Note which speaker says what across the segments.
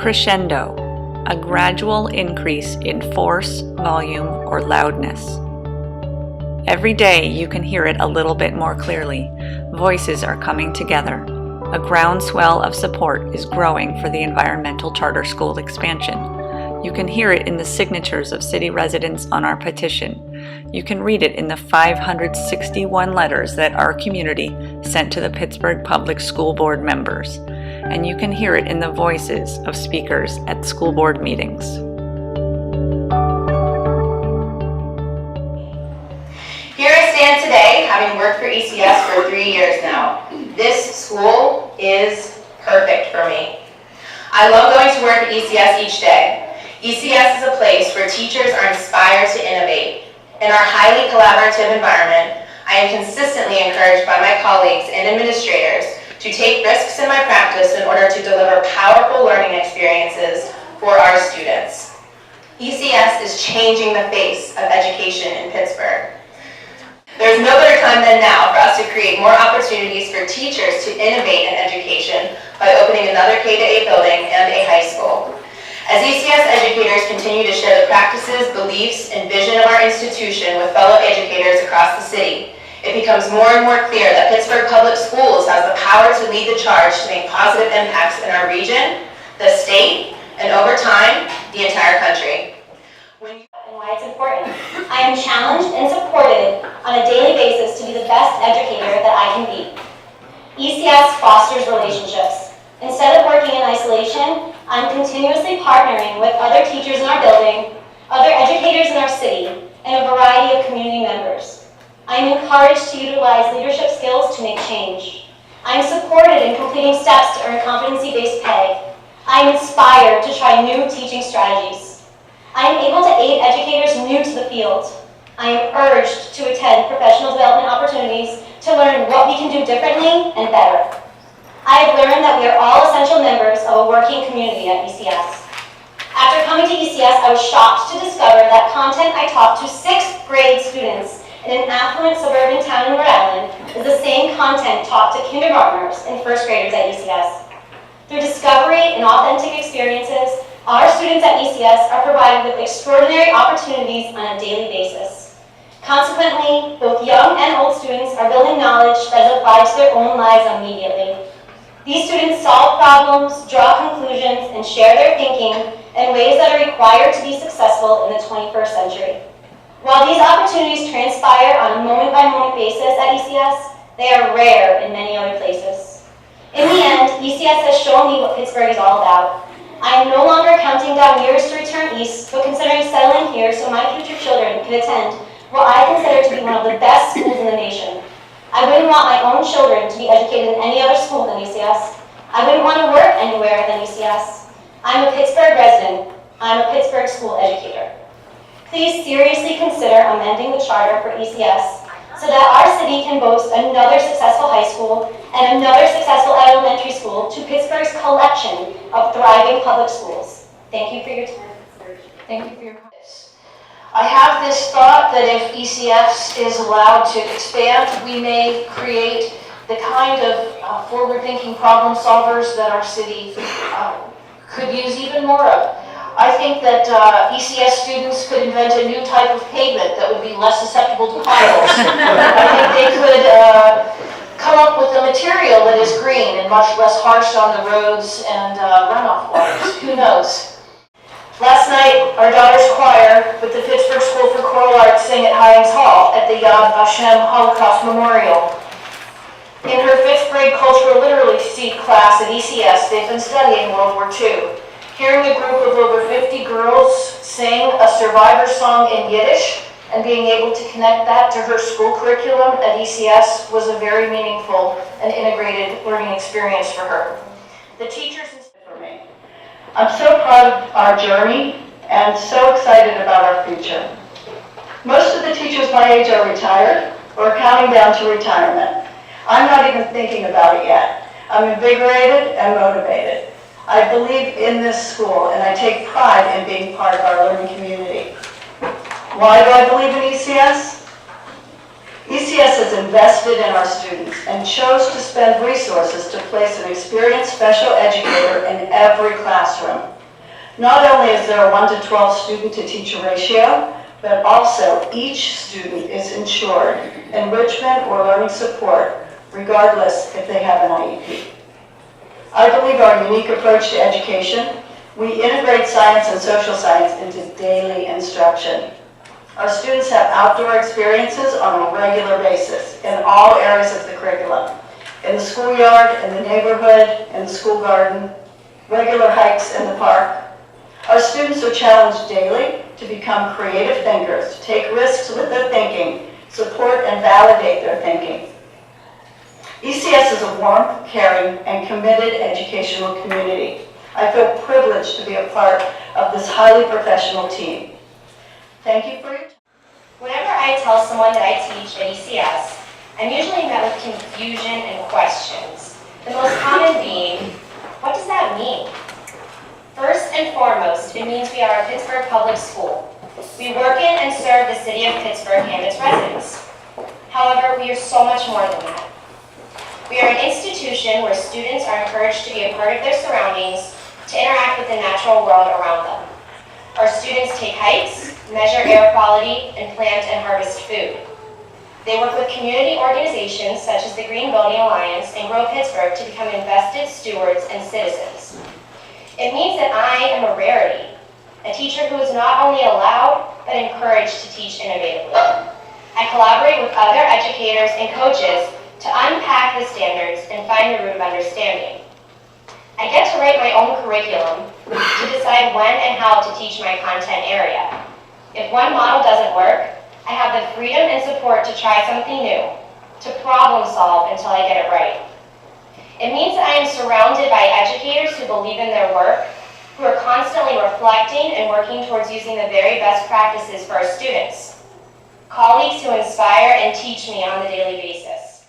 Speaker 1: Crescendo, a gradual increase in force, volume, or loudness. Every day you can hear it a little bit more clearly. Voices are coming together. A groundswell of support is growing for the environmental charter school expansion. You can hear it in the signatures of city residents on our petition. You can read it in the 561 letters that our community sent to the Pittsburgh Public School Board members. And you can hear it in the voices of speakers at school board meetings.
Speaker 2: Here I stand today, having worked for ECS for 3 years now. This school is perfect for me. I love going to work at ECS each day. ECS is a place where teachers are inspired to innovate. In our highly collaborative environment, I am consistently encouraged by my colleagues and administrators to take risks in my practice in order to deliver powerful learning experiences for our students. ECS is changing the face of education in Pittsburgh. There's no better time than now for us to create more opportunities for teachers to innovate in education by opening another K-8 building and a high school. As ECS educators continue to share the practices, beliefs, and vision of our institution with fellow educators across the city, it becomes more and more clear that Pittsburgh Public Schools has the power to lead the charge to make positive impacts in our region, the state, and over time, the entire country.
Speaker 3: And why it's important. I am challenged and supported on a daily basis to be the best educator that I can be. ECS fosters relationships. Instead of working in isolation, I'm continuously partnering with other teachers in our building, other educators in our city, and a variety of community members. I am encouraged to utilize leadership skills to make change. I am supported in completing steps to earn competency-based pay. I am inspired to try new teaching strategies. I am able to aid educators new to the field. I am urged to attend professional development opportunities to learn what we can do differently and better. I have learned that we are all essential members of a working community at ECS. After coming to ECS, I was shocked to discover that content I taught to 6th grade students in an affluent suburban town in Rhode Island is the same content taught to kindergartners and 1st graders at ECS. Through discovery and authentic experiences, our students at ECS are provided with extraordinary opportunities on a daily basis. Consequently, both young and old students are building knowledge that is applied to their own lives immediately. These students solve problems, draw conclusions, and share their thinking in ways that are required to be successful in the 21st century. While these opportunities transpire on a moment-by-moment basis at ECS, they are rare in many other places. In the end, ECS has shown me what Pittsburgh is all about. I am no longer counting down years to return east, but considering settling here so my future children can attend what I consider to be one of the best schools in the nation. I wouldn't want my own children to be educated in any other school than ECS. I wouldn't want to work anywhere than ECS. I'm a Pittsburgh resident. I'm a Pittsburgh school educator. Please seriously consider amending the charter for ECS so that our city can boast another successful high school and another successful elementary school to Pittsburgh's collection of thriving public schools. Thank you for your time. Thank you for your comments.
Speaker 4: I have this thought that if ECS is allowed to expand, we may create the kind of forward-thinking problem solvers that our city could use even more of. I think that ECS students could invent a new type of pavement that would be less susceptible to potholes. I think they could come up with a material that is green and much less harsh on the roads and runoff waters. Who knows? Last night, our daughter's choir with the Pittsburgh School for Choral Arts sang at Hines Hall at the Yad Vashem Holocaust Memorial. In her 5th grade cultural literacy class at ECS, they've been studying World War II. Hearing a group of over 50 girls sing a survivor song in Yiddish and being able to connect that to her school curriculum at ECS was a very meaningful and integrated learning experience for her. The teachers for me. I'm so proud of our journey and so excited about our future. Most of the teachers my age are retired or counting down to retirement. I'm not even thinking about it yet. I'm invigorated and motivated. I believe in this school and I take pride in being part of our learning community. Why do I believe in ECS? ECS has invested in our students and chose to spend resources to place an experienced special educator in every classroom.
Speaker 5: Not only is there a 1 to 12 student to teacher ratio, but also each student is ensured enrichment or learning support, regardless if they have an IEP. I believe our unique approach to education, we integrate science and social science into daily instruction. Our students have outdoor experiences on a regular basis in all areas of the curriculum. In the schoolyard, in the neighborhood, in the school garden, regular hikes in the park. Our students are challenged daily to become creative thinkers, to take risks with their thinking, support and validate their thinking. ECS is a warm, caring, and committed educational community. I feel privileged to be a part of this highly professional team. Thank you for your time.
Speaker 3: Whenever I tell someone that I teach at ECS, I'm usually met with confusion and questions. The most common being, what does that mean? First and foremost, it means we are a Pittsburgh public school. We work in and serve the city of Pittsburgh and its residents. However, we are so much more than that. We are an institution where students are encouraged to be a part of their surroundings, to interact with the natural world around them. Our students take hikes, measure air quality, and plant and harvest food. They work with community organizations such as the Green Building Alliance and Grow Pittsburgh to become invested stewards and citizens. It means that I am a rarity, a teacher who is not only allowed, but encouraged to teach innovatively. I collaborate with other educators and coaches to unpack the standards and find the root of understanding. I get to write my own curriculum to decide when and how to teach my content area. If one model doesn't work, I have the freedom and support to try something new, to problem solve until I get it right. It means that I am surrounded by educators who believe in their work, who are constantly reflecting and working towards using the very best practices for our students. Colleagues who inspire and teach me on a daily basis.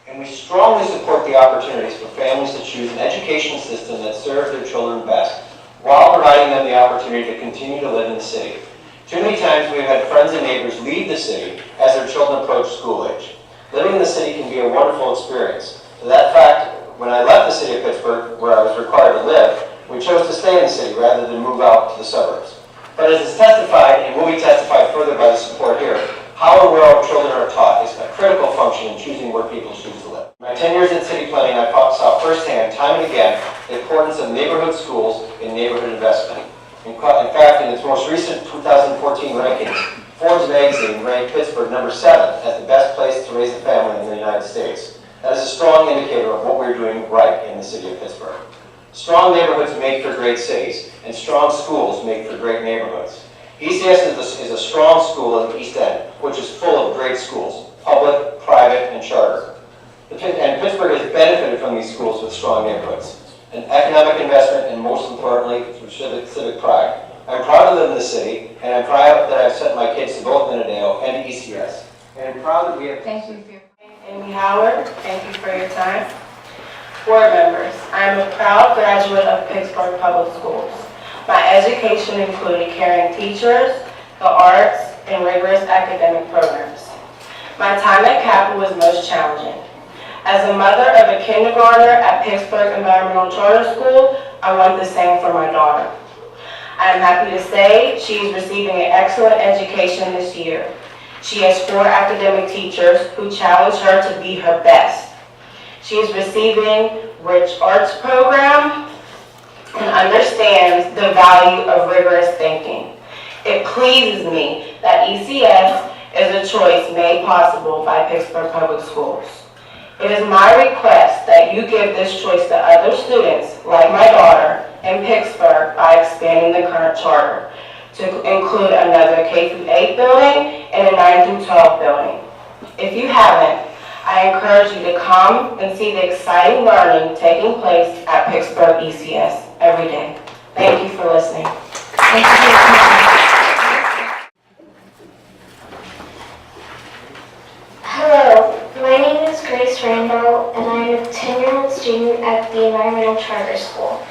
Speaker 6: And we strongly support the opportunities for families to choose an education system that serves their children best, while providing them the opportunity to continue to live in the city. Too many times we have had friends and neighbors leave the city as their children approach school age. Living in the city can be a wonderful experience. To that fact, when I left the city of Pittsburgh, where I was required to live, we chose to stay in the city rather than move out to the suburbs. But as is testified, and will be testified further by the support here, how and where our children are taught is a critical function in choosing where people choose to live. In my 10 years in city planning, I saw firsthand, time and again, the importance of neighborhood schools in neighborhood investment. In fact, in its most recent 2014 rankings, Forbes magazine ranked Pittsburgh number 7 as the best place to raise a family in the United States. That is a strong indicator of what we're doing right in the city of Pittsburgh. Strong neighborhoods make for great cities, and strong schools make for great neighborhoods. ECS is a strong school in the East End, which is full of great schools, public, private, and charter. And Pittsburgh has benefited from these schools with strong neighborhoods, an economic investment, and most importantly, through civic pride. I'm proud to live in the city, and I'm proud that I've sent my kids to both Minnedale and ECS. And I'm proud that we have...
Speaker 7: Thank you for your Amy Howard, thank you for your time. Board members, I am a proud graduate of Pittsburgh Public Schools. My education included caring teachers, the arts, and rigorous academic programs. My time at Capitol was most challenging. As a mother of a kindergartner at Pittsburgh Environmental Charter School, I want the same for my daughter. I am happy to say she is receiving an excellent education this year. She has 4 academic teachers who challenge her to be her best. She is receiving rich arts program and understands the value of rigorous thinking. It pleases me that ECS is a choice made possible by Pittsburgh Public Schools. It is my request that you give this choice to other students, like my daughter, in Pittsburgh by expanding the current charter to include another K-8 building and a 9-12 building. If you haven't, I encourage you to come and see the exciting learning taking place at Pittsburgh ECS every day. Thank you for listening.
Speaker 1: Thank you for your time.
Speaker 8: Hello, my name is Grace Randall, and I am a 10-year-old student at the Environmental Charter School.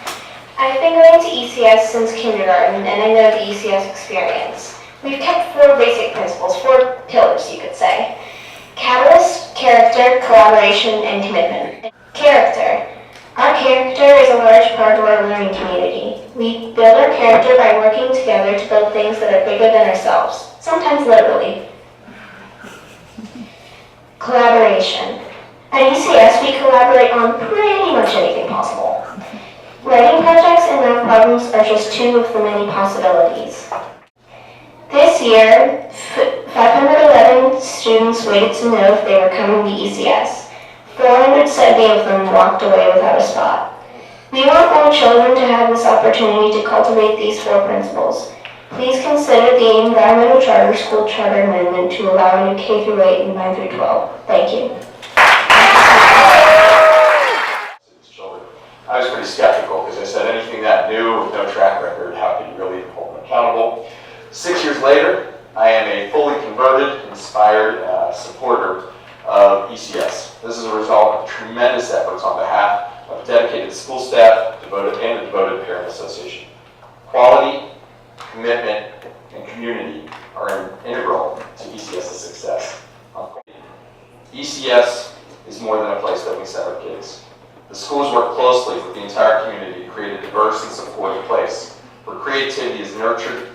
Speaker 8: I've been going to ECS since kindergarten, and I know the ECS experience. We've kept 4 basic principles, 4 pillars, you could say. Catalyst, character, collaboration, and commitment. Character. Our Character is a large part of our learning community. We build our character by working together to build things that are bigger than ourselves, sometimes literally. Collaboration. At ECS, we collaborate on pretty much anything possible. Writing projects and math problems are just two of the many possibilities. This year, 511 students waited to know if they were coming to ECS. 470 of them walked away without a spot. We want more children to have this opportunity to cultivate these four principles. Please consider the Environmental Charter School Charter Amendment to allow new K-8 and 9 through 12. Thank you.
Speaker 9: I was pretty skeptical because I said anything that new with no track record, how could you really hold them accountable? 6 years later, I am a fully converted, inspired supporter of ECS. This is a result of tremendous efforts on behalf of dedicated school staff and the devoted parent association. Quality, commitment, and community are integral to ECS's success. ECS is more than a place that we send our kids. The schools work closely with the entire community to create a diverse and supportive place where creativity is nurtured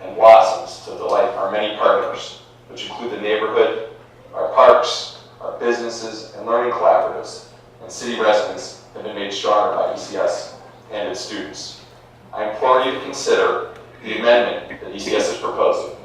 Speaker 9: and blossoms to delight our many partners, which include the neighborhood, our parks, our businesses, and learning collaboratives, and city residents have been made stronger by ECS and its students. I implore you to consider the amendment that ECS is proposing.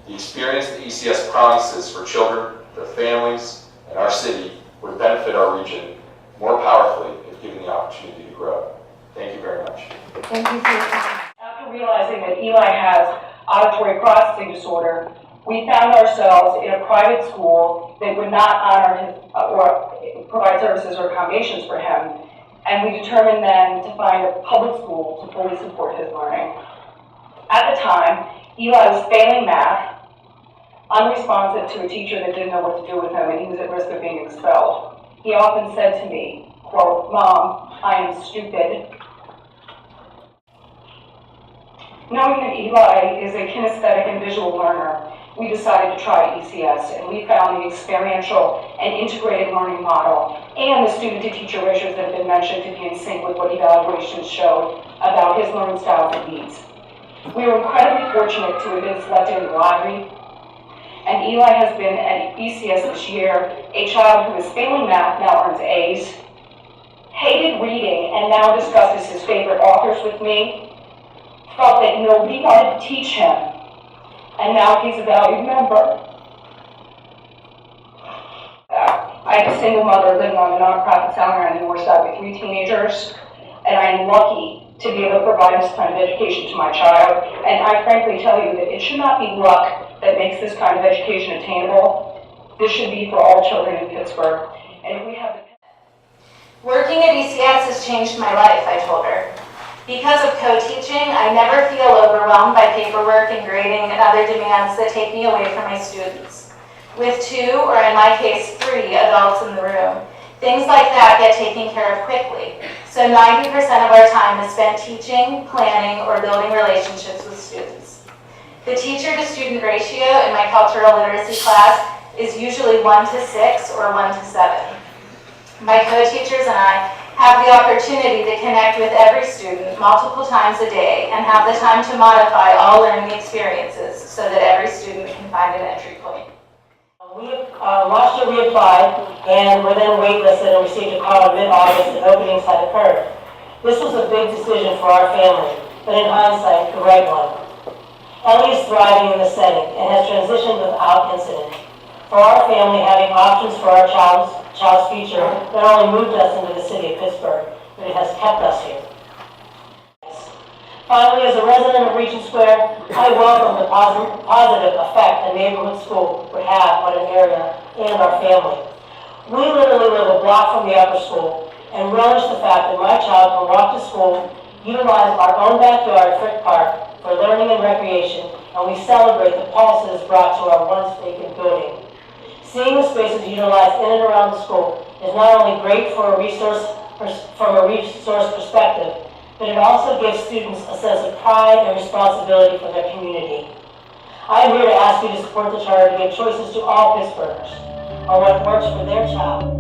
Speaker 9: The experience that ECS promises for children, their families, and our city would benefit our region more powerfully if given the opportunity to grow. Thank you very much.
Speaker 10: Thank you for your time. After realizing that Eli has auditory processing disorder, we found ourselves in a private school that would not honor his or provide services or accommodations for him, and we determined then to find a public school to fully support his learning. At the time, Eli was failing math, unresponsive to a teacher that didn't know what to do with him, and he was at risk of being expelled. He often said to me, quote, "Mom, I am stupid." Knowing that Eli is a kinesthetic and visual learner, we decided to try ECS, and we found the experiential and integrated learning model and the student-to-teacher ratios that have been mentioned to be in sync with what evaluations showed about his learning styles and needs. We were incredibly fortunate to have been selected in the lottery, and Eli has been at ECS this year, a child who is failing math, now earns A's, hated reading, and now discusses his favorite authors with me, felt that nobody wanted to teach him, and now he's a valued member. I am a single mother living on a nonprofit salary on the north side with 3 teenagers, and I'm lucky to be able to provide this kind of education to my child. And I frankly tell you that it should not be luck that makes this kind of education attainable. This should be for all children in Pittsburgh. And if we have the...
Speaker 2: Working at ECS has changed my life, I told her. Because of co-teaching, I never feel overwhelmed by paperwork and grading and other demands that take me away from my students. With 2, or in my case 3, adults in the room, things like that get taken care of quickly. So 90% of our time is spent teaching, planning, or building relationships with students. The teacher-to-student ratio in my cultural literacy class is usually 1 to 6 or 1 to 7. My co-teachers and I have the opportunity to connect with every student multiple times a day and have the time to modify all learning experiences so that every student can find an entry point.
Speaker 7: Last year we applied and were then waitlisted and received a call in mid-August that openings had occurred. This was a big decision for our family, but in hindsight, the right one. Ellie is thriving in the setting and has transitioned without incident. For our family, having options for our child's future not only moved us into the city of Pittsburgh, but it has kept us here. Finally, as a resident of Regent Square, I welcome the positive effect a neighborhood school would have on an area and our family. We literally live a block from the upper school and relish the fact that my child can walk to school, utilize our own backyard, Frick Park, for learning and recreation, and we celebrate the pulse that is brought to our once vacant building. Seeing the spaces utilized in and around the school is not only great from a resource perspective, but it also gives students a sense of pride and responsibility for their community. I am here to ask you to support the charter to give choices to all Pittsburghers on what works for their child.